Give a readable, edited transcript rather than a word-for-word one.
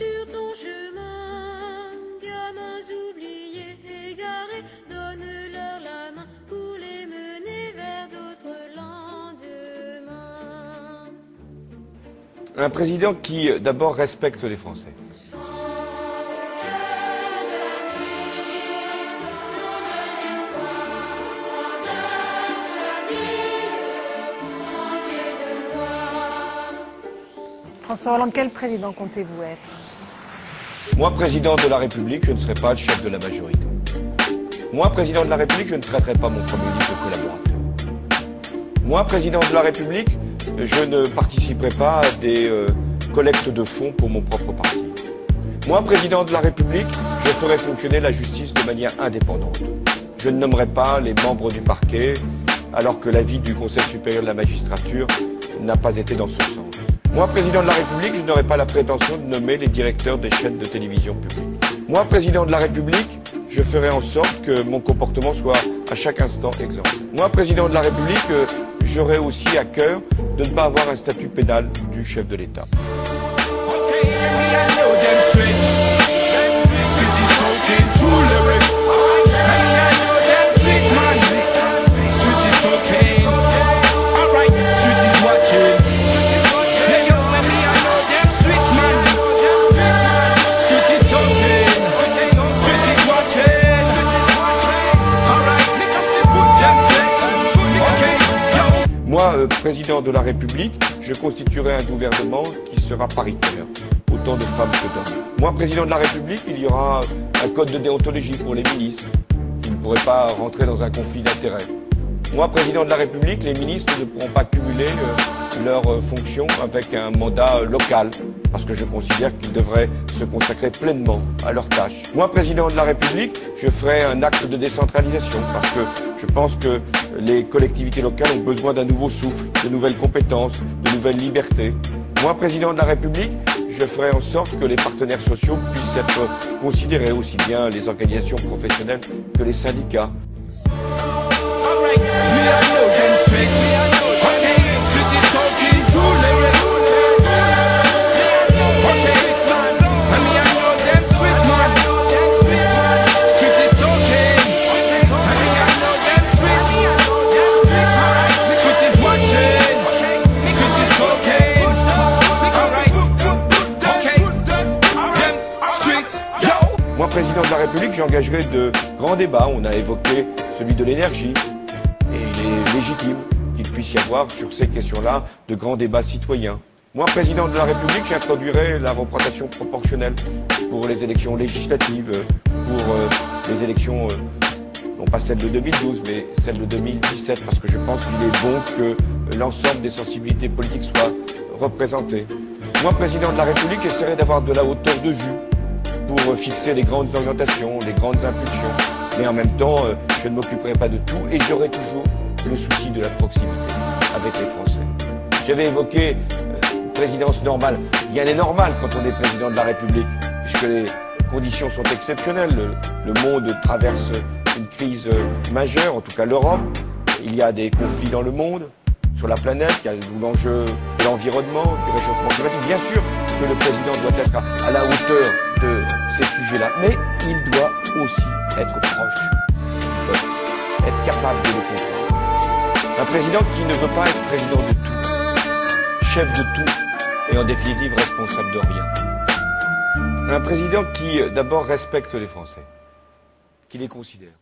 sur ton chemin, gamins oubliés, égarés, donne-leur la main pour les mener vers d'autres lendemains. Un président qui, d'abord, respecte les Français. François Hollande, quel président comptez-vous être? Moi, président de la République, je ne serai pas le chef de la majorité. Moi, président de la République, je ne traiterai pas mon Premier ministre de collaborateur. Moi, président de la République, je ne participerai pas à des collectes de fonds pour mon propre parti. Moi, président de la République, je ferai fonctionner la justice de manière indépendante. Je ne nommerai pas les membres du parquet, alors que l'avis du Conseil supérieur de la magistrature n'a pas été dans ce sens. Moi, président de la République, je n'aurai pas la prétention de nommer les directeurs des chaînes de télévision publiques. Moi, président de la République, je ferai en sorte que mon comportement soit à chaque instant exemplaire. Moi, président de la République, j'aurai aussi à cœur de ne pas avoir un statut pénal du chef de l'État. Moi, président de la République, je constituerai un gouvernement qui sera paritaire, autant de femmes que d'hommes. Moi, président de la République, il y aura un code de déontologie pour les ministres, qui ne pourraient pas rentrer dans un conflit d'intérêts. Moi, président de la République, les ministres ne pourront pas cumuler leurs fonctions avec un mandat local, parce que je considère qu'ils devraient se consacrer pleinement à leurs tâches. Moi, président de la République, je ferai un acte de décentralisation, parce que je pense que les collectivités locales ont besoin d'un nouveau souffle, de nouvelles compétences, de nouvelles libertés. Moi, président de la République, je ferai en sorte que les partenaires sociaux puissent être considérés, aussi bien les organisations professionnelles que les syndicats. Moi, président de la République, j'engagerai de grands débats. On a évoqué celui de l'énergie. Et il est légitime qu'il puisse y avoir sur ces questions-là de grands débats citoyens. Moi, président de la République, j'introduirai la représentation proportionnelle pour les élections législatives, pour les élections, non pas celles de 2012, mais celles de 2017, parce que je pense qu'il est bon que l'ensemble des sensibilités politiques soient représentées. Moi, président de la République, j'essaierai d'avoir de la hauteur de vue pour fixer les grandes orientations, les grandes impulsions. Mais en même temps, je ne m'occuperai pas de tout et j'aurai toujours le souci de la proximité avec les Français. J'avais évoqué une présidence normale. Rien n'est normal quand on est président de la République, puisque les conditions sont exceptionnelles. Le monde traverse une crise majeure, en tout cas l'Europe. Il y a des conflits dans le monde, sur la planète, il y a l'enjeu de l'environnement, du réchauffement climatique. Bien sûr que le président doit être à la hauteur de ces sujets-là, mais il doit aussi être proche du peuple, être capable de le comprendre. Un président qui ne veut pas être président de tout, chef de tout, et en définitive responsable de rien. Un président qui, d'abord, respecte les Français, qui les considère.